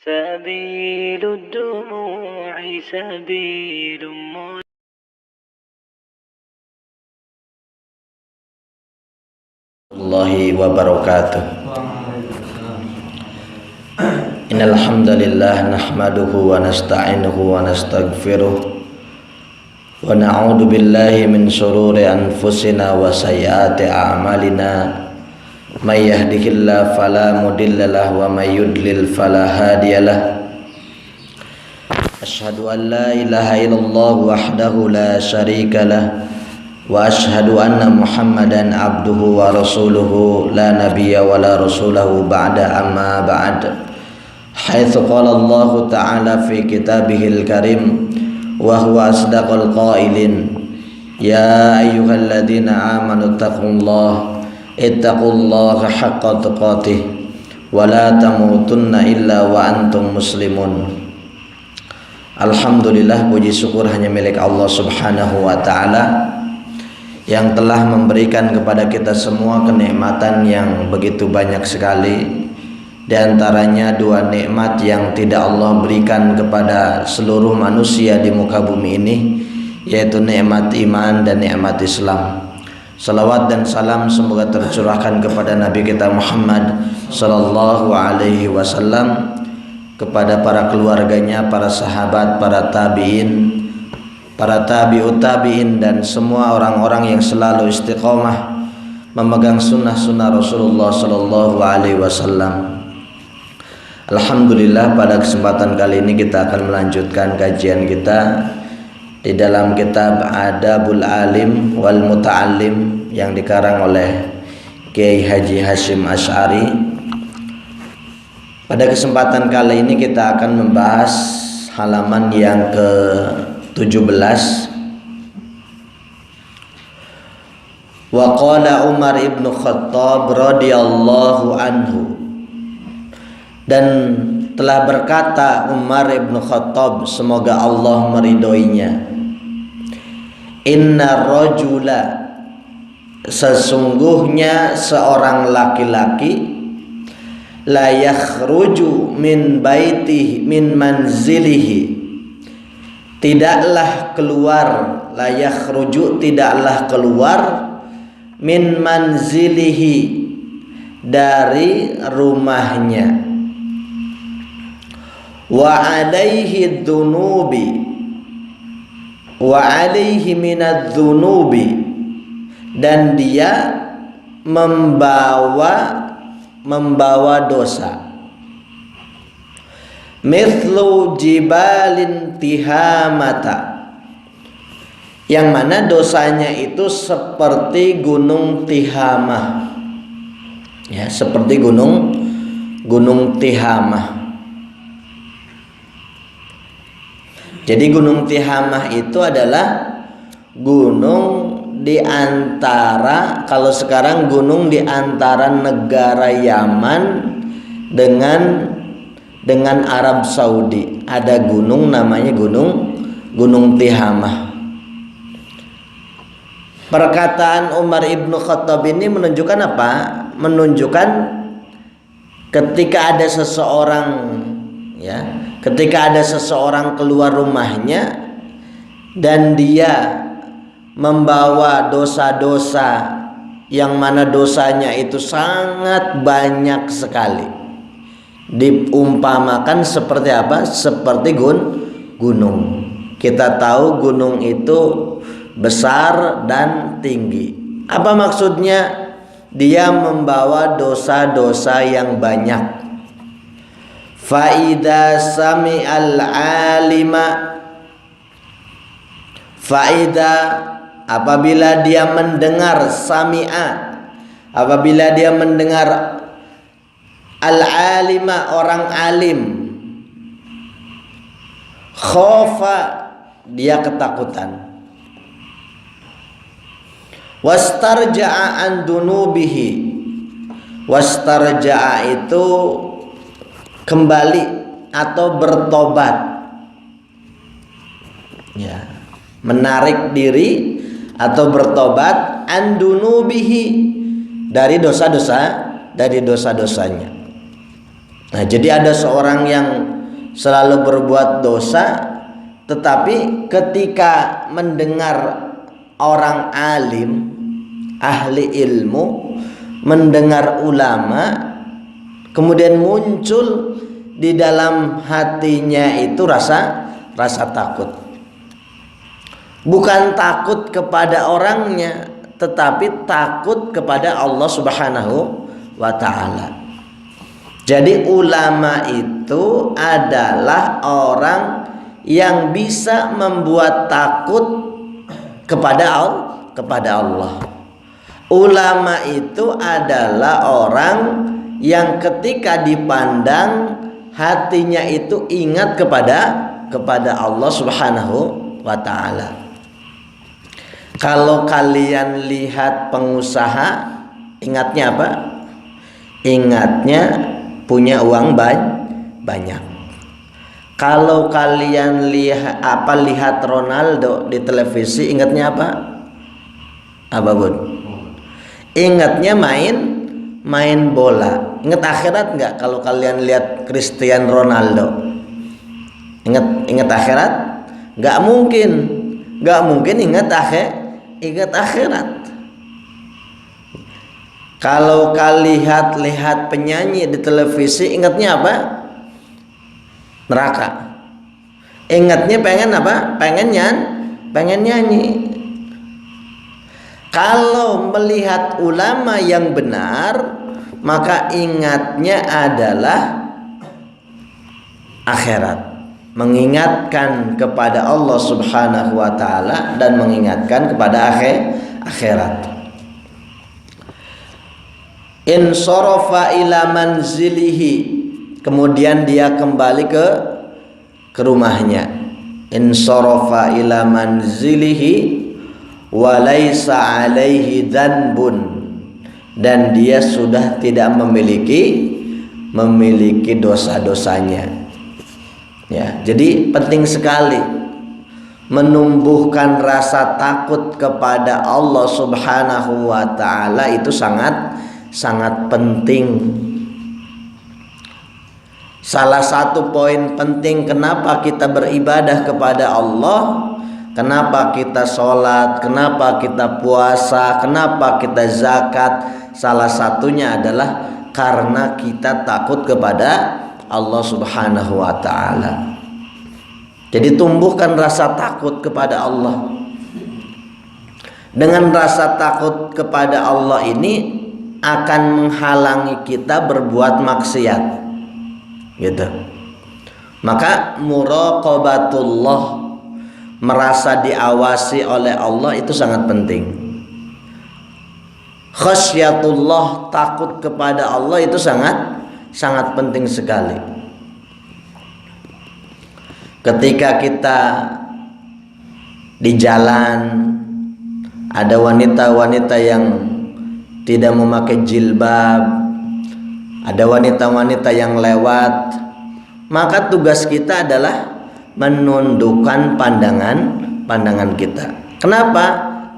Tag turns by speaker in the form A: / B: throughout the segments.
A: سبيل الدموع سبيل الله وبركاته. Innal hamdalillah nahmaduhu wa nasta'inuhu wa nastaghfiruh wa na'udzu billahi min shururi anfusina wa sayyiati a'malina. May yahdihillahu fala mudhillalahu wa may yudlil fala hadiyalah. Asyhadu an la ilaha illallah wahdahu la syarikalah wa asyhadu anna Muhammadan abduhu wa rasuluhu la nabiyya wa la rasulahu ba'da amma ba'd. Haitsu qala Allah ta'ala fi kitabihil karim wa huwa asdaqul qailin ya ayyuhalladzina amanu taqullaha ittaqullaha haqqa tuqatih wa la tamutunna illa wa antum muslimun. Alhamdulillah, puji syukur hanya milik Allah Subhanahu wa taala yang telah memberikan kepada kita semua kenikmatan yang begitu banyak sekali. Di antaranya dua nikmat yang tidak Allah berikan kepada seluruh manusia di muka bumi ini, yaitu nikmat iman dan nikmat Islam. Salawat dan salam semoga tercurahkan kepada Nabi kita Muhammad sallallahu alaihi wasallam, kepada para keluarganya, para sahabat, para tabi'in, para tabi'ut tabi'in, dan semua orang-orang yang selalu istiqomah memegang sunnah-sunnah Rasulullah sallallahu alaihi wasallam. Alhamdulillah, pada kesempatan kali ini kita akan melanjutkan kajian kita di dalam kitab Adabul Alim wal Muta'allim yang dikarang oleh Kiai Haji Hashim Asy'ari. Pada kesempatan kali ini kita akan membahas halaman yang ke-17. Wa qala Umar ibn Khattab radhiyallahu anhu, dan telah berkata Umar ibn Khattab, semoga Allah meridhoinya, inna rajula, sesungguhnya seorang laki-laki, la yakhruju min baitihi min manzilihi, tidaklah keluar, la yakhruju, tidaklah keluar, min manzilihi, dari rumahnya, wa alaihi dhunubi, wa alaihi minadz-dzunubi, dan dia membawa dosa, mithlu jibalin tihamata, yang mana dosanya itu seperti gunung Tihamah, ya, seperti gunung Tihamah. Jadi gunung Tihamah itu adalah gunung di antara, kalau sekarang gunung di antara negara Yaman dengan Arab Saudi. Ada gunung namanya gunung Tihamah. Perkataan Umar ibn Khattab ini menunjukkan apa? Menunjukkan ketika ada seseorang, ya, ketika ada seseorang keluar rumahnya dan dia membawa dosa-dosa yang mana dosanya itu sangat banyak sekali, diumpamakan seperti apa? Seperti gunung. Kita tahu gunung itu besar dan tinggi. Apa maksudnya? Dia membawa dosa-dosa yang banyak. Faida sami'al alima, faida, apabila dia mendengar, sami'a, apabila dia mendengar, al-alima, orang alim, khofa, dia ketakutan, wastarja'a an dunubihi, wastarja'a itu kembali atau bertobat, ya, menarik diri atau bertobat, andunubihi, dari dosa-dosanya. Nah, jadi ada seorang yang selalu berbuat dosa, tetapi ketika mendengar orang alim, ahli ilmu, mendengar ulama, kemudian muncul di dalam hatinya itu rasa takut. Bukan takut kepada orangnya, tetapi takut kepada Allah Subhanahu wa ta'ala. Jadi ulama itu adalah orang yang bisa membuat takut kepada Allah. Ulama itu adalah orang yang ketika dipandang hatinya itu ingat kepada Allah Subhanahu wa ta'ala. Kalau kalian lihat pengusaha, ingatnya apa? Ingatnya punya uang banyak. Kalau kalian lihat Ronaldo di televisi, ingatnya apa? Apa bud? Ingatnya main bola. Ingat akhirat nggak? Kalau kalian lihat Cristiano Ronaldo, ingat akhirat? Nggak mungkin ingat akhirat. Kalau kalian lihat penyanyi di televisi, ingatnya apa? Neraka. Ingatnya pengen apa? Pengen nyanyi. Kalau melihat ulama yang benar, maka ingatnya adalah akhirat. Mengingatkan kepada Allah Subhanahu wa ta'ala dan mengingatkan kepada akhirat. Insarafa ila manzilihi, kemudian dia kembali ke rumahnya. Insarafa ila manzilihi wa laisa alaihi dzanbun, dan dia sudah tidak memiliki dosa-dosanya. Ya, jadi penting sekali menumbuhkan rasa takut kepada Allah Subhanahu wa ta'ala, itu sangat penting. Salah satu poin penting kenapa kita beribadah kepada Allah, kenapa kita sholat, kenapa kita puasa, kenapa kita zakat, salah satunya adalah karena kita takut kepada Allah Subhanahu wa ta'ala. Jadi tumbuhkan rasa takut kepada Allah. Dengan rasa takut kepada Allah ini akan menghalangi kita berbuat maksiat, gitu. Maka muraqabatullah, merasa diawasi oleh Allah, itu sangat penting. Khasyatullah, takut kepada Allah, itu sangat penting sekali. Ketika kita di jalan, ada wanita-wanita yang tidak memakai jilbab, ada wanita-wanita yang lewat, maka tugas kita adalah menundukkan pandangan kita. Kenapa?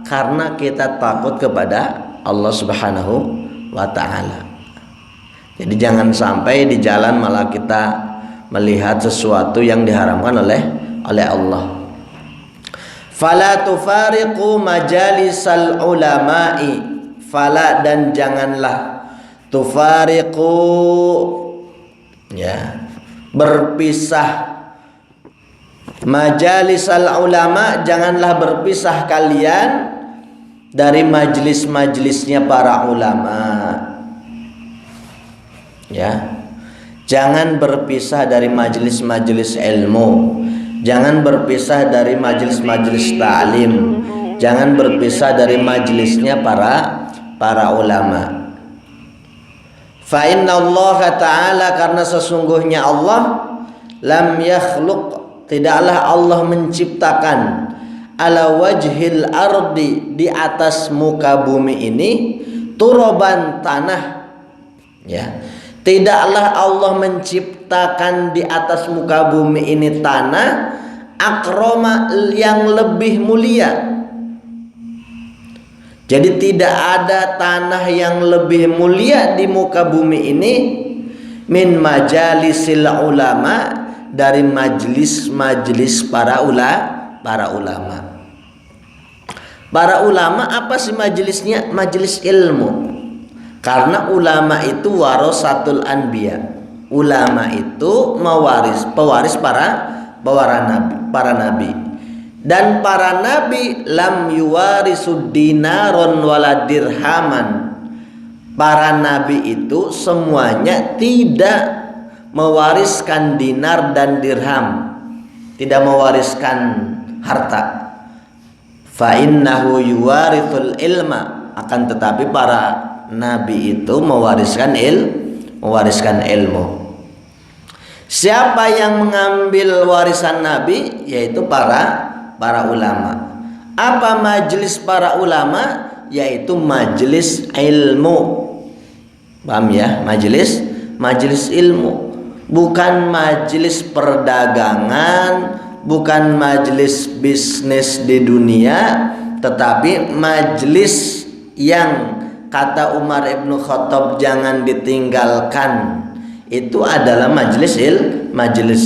A: Karena kita takut kepada Allah Subhanahu wa ta'ala. Jadi jangan sampai di jalan malah kita melihat sesuatu yang diharamkan oleh Allah. Fala tufariqu majalisal ulama'i, fala, dan janganlah, tufariqu, ya, berpisah, majalisal ulama, janganlah berpisah kalian dari majlis-majlisnya para ulama. Ya, jangan berpisah dari majlis-majlis ilmu, jangan berpisah dari majlis-majlis ta'lim, jangan berpisah dari majlisnya para ulama. Fa inna Allah ta'ala, karena sesungguhnya Allah, lam yakhluq, tidaklah Allah menciptakan, ala wajhil ardi, di atas muka bumi ini, turoban, tanah. Ya, tidaklah Allah menciptakan di atas muka bumi ini tanah, akroma, yang lebih mulia. Jadi tidak ada tanah yang lebih mulia di muka bumi ini min majalisil ulama, dari majlis-majlis para ulama. Para ulama apa sih majelisnya? Majelis ilmu. Karena ulama itu warasatul anbiya. Ulama itu pewaris para nabi. Dan para nabi lam yuwarisud dinaron wala dirhaman. Para nabi itu semuanya tidak mewariskan dinar dan dirham, tidak mewariskan harta. Fa innahu yuwarithul ilma, akan tetapi para nabi itu mewariskan ilmu. Siapa yang mengambil warisan nabi? Yaitu para ulama. Apa majelis para ulama? Yaitu majelis ilmu. Paham ya? Majelis ilmu, bukan majelis perdagangan, bukan majelis bisnis di dunia, tetapi majelis yang kata Umar ibn Khattab jangan ditinggalkan. Itu adalah majelis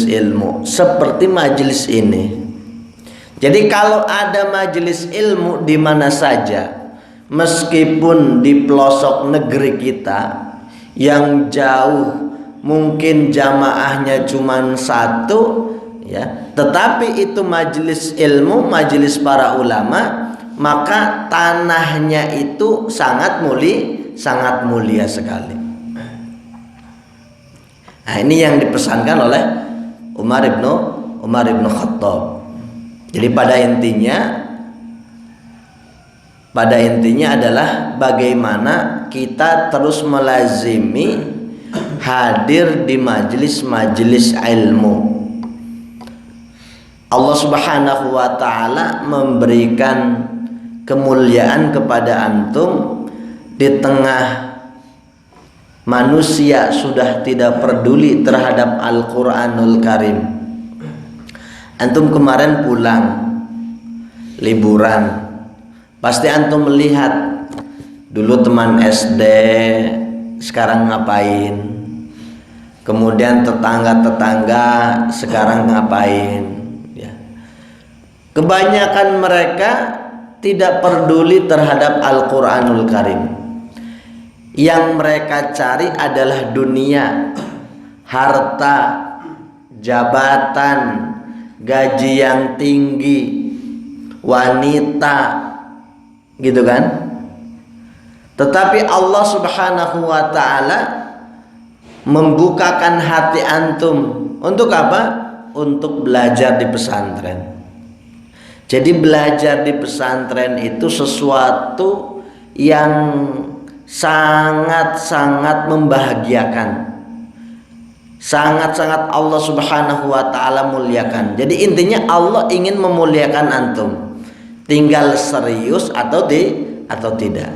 A: ilmu, seperti majelis ini. Jadi kalau ada majelis ilmu di mana saja, meskipun di pelosok negeri kita yang jauh, mungkin jamaahnya cuma satu, ya, tetapi itu majelis ilmu, majelis para ulama, maka tanahnya itu sangat mulia sekali. Nah, ini yang dipesankan oleh Umar ibn Khattab. Jadi pada intinya adalah bagaimana kita terus melazimi hadir di majelis-majelis ilmu. Allah Subhanahu wa taala memberikan kemuliaan kepada antum di tengah manusia sudah tidak peduli terhadap Al-Qur'anul Karim. Antum kemarin pulang liburan, pasti antum melihat dulu teman SD sekarang ngapain, kemudian tetangga-tetangga sekarang ngapain, ya. Kebanyakan mereka tidak peduli terhadap Al-Qur'anul Karim. Yang mereka cari adalah dunia, harta, jabatan, gaji yang tinggi, wanita, gitu kan? Tetapi Allah Subhanahu wa taala membukakan hati antum untuk apa? Untuk belajar di pesantren. Jadi belajar di pesantren itu sesuatu yang sangat-sangat membahagiakan, sangat-sangat Allah Subhanahu wa taala muliakan. Jadi intinya Allah ingin memuliakan antum, tinggal serius atau tidak.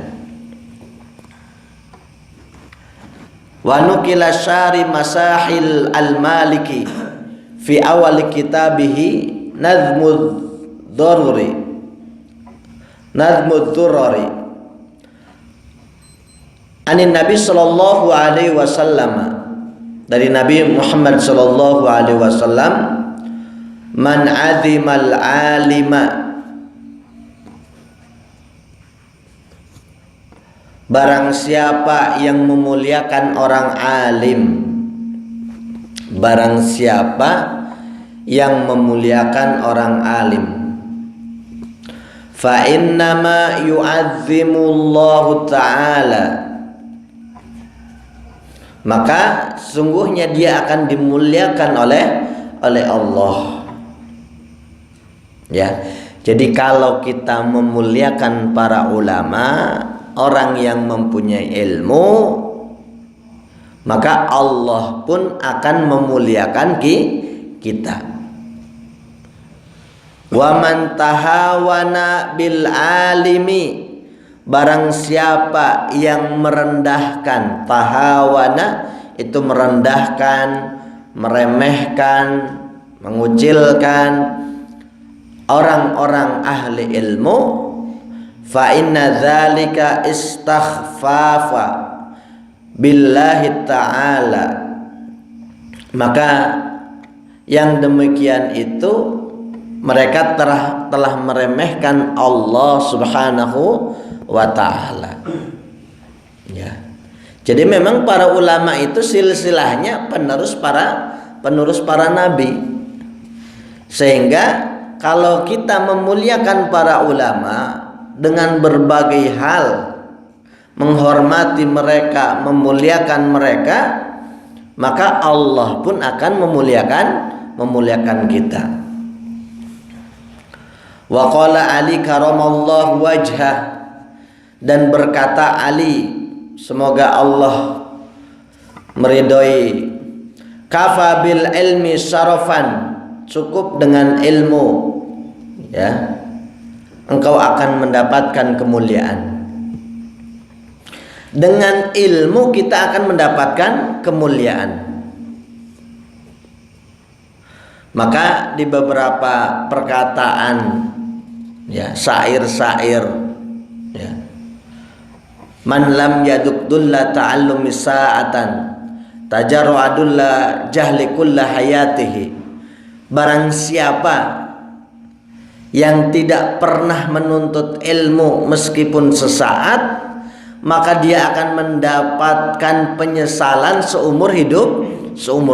A: Wa nukila syari masahil al-maliki fi awal kitabihi nazmud durari anin Nabi sallallahu alaihi wasallam, dari Nabi Muhammad sallallahu alaihi wasallam, man azimal alima, barang siapa yang memuliakan orang alim, barang siapa yang memuliakan orang alim, fa innama yu'azzimullahu ta'ala, maka sungguhnya dia akan dimuliakan oleh Allah. Ya. Jadi kalau kita memuliakan para ulama, orang yang mempunyai ilmu, maka Allah pun akan memuliakan kita. Wa man tahawana bil alimi, barang siapa yang merendahkan, tahawana itu merendahkan, meremehkan, mengucilkan orang-orang ahli ilmu, fa inna dzalika istakhfafa billahi ta'ala, Maka yang demikian itu mereka telah meremehkan Allah Subhanahu wa ta'ala. Ya. Jadi memang para ulama itu silsilahnya penerus para nabi. Sehingga kalau kita memuliakan para ulama dengan berbagai hal, menghormati mereka, memuliakan mereka, maka Allah pun akan memuliakan kita. Wa qala Ali karamallahu wajhah, dan berkata Ali, semoga Allah meridhoi, kafa bil ilmi syarafan, cukup dengan ilmu, ya, engkau akan mendapatkan kemuliaan. Dengan ilmu kita akan mendapatkan kemuliaan. Maka di beberapa perkataan, ya, syair-syair, ya, man lam yadukdulla ta'allumi sa'atan tajarru'adulla jahli kulla hayatihi, barang siapa yang tidak pernah menuntut ilmu meskipun sesaat, maka dia akan mendapatkan penyesalan seumur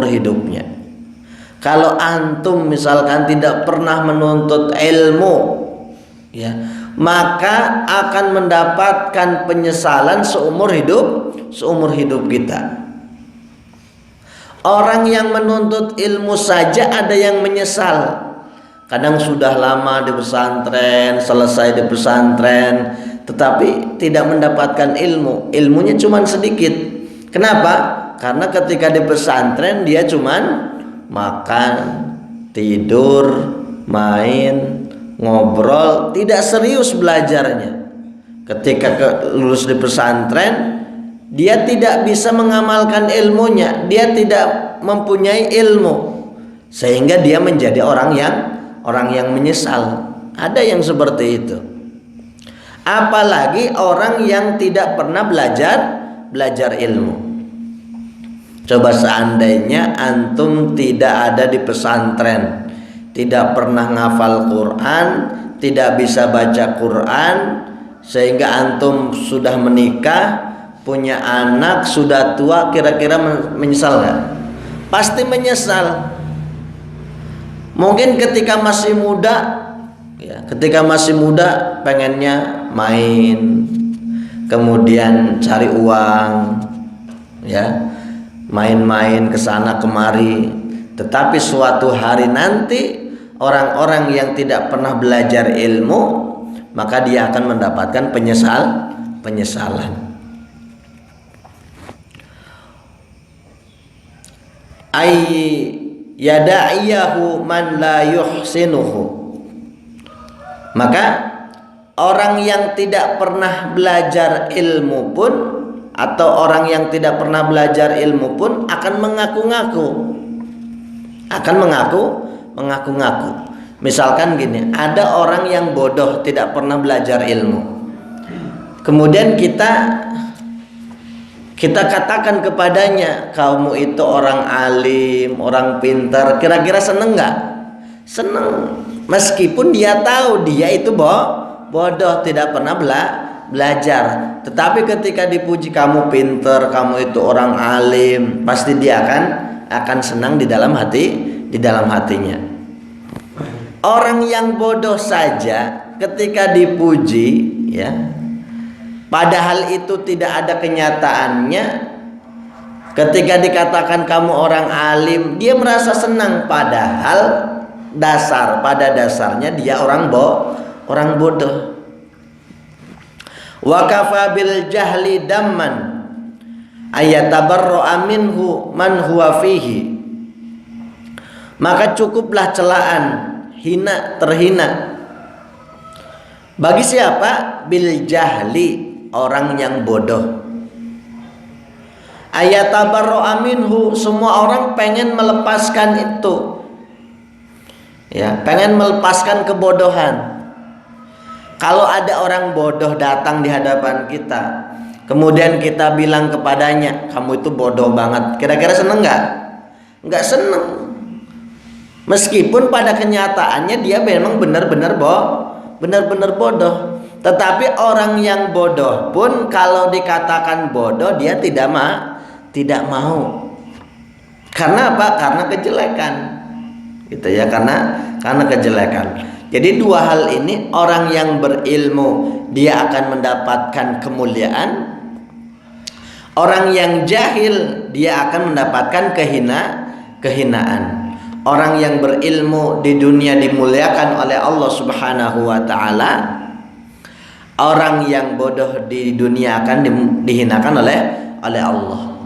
A: hidupnya. Kalau antum misalkan tidak pernah menuntut ilmu, ya, maka akan mendapatkan penyesalan seumur hidup kita. Orang yang menuntut ilmu saja ada yang menyesal. Kadang sudah lama di pesantren, selesai di pesantren, tetapi tidak mendapatkan ilmu. Ilmunya cuma sedikit. Kenapa? Karena ketika di pesantren dia cuma makan, tidur, main, ngobrol, tidak serius belajarnya. Ketika lulus di pesantren, dia tidak bisa mengamalkan ilmunya, dia tidak mempunyai ilmu, sehingga dia menjadi orang yang menyesal. Ada yang seperti itu. Apalagi orang yang tidak pernah belajar ilmu. Coba seandainya antum tidak ada di pesantren, tidak pernah ngafal Quran, tidak bisa baca Quran, sehingga antum sudah menikah, punya anak, sudah tua, kira-kira menyesal nggak? Pasti menyesal. Mungkin ketika masih muda, ya, pengennya main, kemudian cari uang, ya, main-main ke sana kemari. Tetapi suatu hari nanti orang-orang yang tidak pernah belajar ilmu, maka dia akan mendapatkan penyesalan. Ay yada'iyahu man la yuhsinuhu. Maka orang yang tidak pernah belajar ilmu pun, atau orang yang tidak pernah belajar ilmu pun akan mengaku-ngaku. Misalkan gini, ada orang yang bodoh tidak pernah belajar ilmu. Kemudian kita katakan kepadanya, kamu itu orang alim, orang pintar, kira-kira seneng nggak? Seneng, meskipun dia tahu dia itu bodoh, tidak pernah belajar. Tetapi ketika dipuji, kamu pintar, kamu itu orang alim, pasti dia akan senang di dalam hatinya. Orang yang bodoh saja ketika dipuji, ya, padahal itu tidak ada kenyataannya, ketika dikatakan kamu orang alim, dia merasa senang, padahal pada dasarnya dia orang bodoh. Wa kafa bil jahli damman ayatabarra'a minhu man huwa fihi. Maka cukuplah celaan, terhina bagi siapa? Bil jahli, orang yang bodoh. Ayatabarra'a minhu, semua orang pengen melepaskan itu, ya, pengen melepaskan kebodohan. Kalau ada orang bodoh datang di hadapan kita, kemudian kita bilang kepadanya, kamu itu bodoh banget, kira-kira seneng nggak? nggak seneng. Meskipun pada kenyataannya dia memang benar-benar bodoh. Tetapi orang yang bodoh pun kalau dikatakan bodoh dia tidak mau. Karena apa? Karena kejelekan. Gitu ya, karena kejelekan. Jadi dua hal ini, orang yang berilmu dia akan mendapatkan kemuliaan. Orang yang jahil dia akan mendapatkan kehinaan. Orang yang berilmu di dunia dimuliakan oleh Allah Subhanahu wa taala. Orang yang bodoh di dunia akan dihinakan oleh Allah.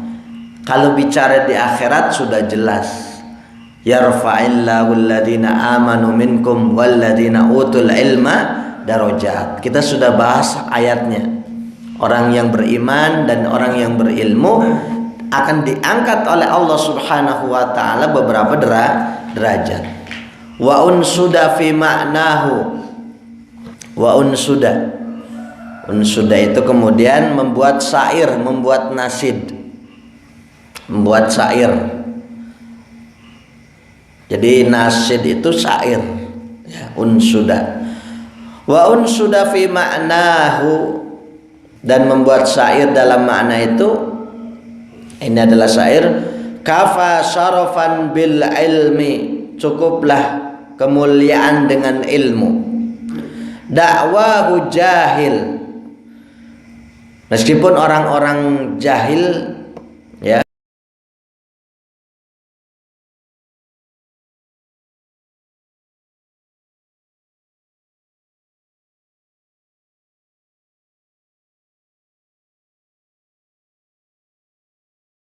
A: Kalau bicara di akhirat sudah jelas. Yarfa'illahu alladhina amanu minkum walladhina utul ilma darajat. Kita sudah bahas ayatnya. Orang yang beriman dan orang yang berilmu akan diangkat oleh Allah Subhanahu wa taala beberapa derajat. Wa unsuda fi ma'nahu. Wa unsuda. Unsuda itu kemudian membuat syair, membuat nasid. Membuat syair. Jadi nasid itu syair. Ya, unsuda. Wa unsuda fi ma'nahu, dan membuat syair dalam makna itu. Ini adalah syair. Kafa syarafan bil ilmi, cukuplah kemuliaan dengan ilmu. Dakwahu jahil, meskipun orang-orang jahil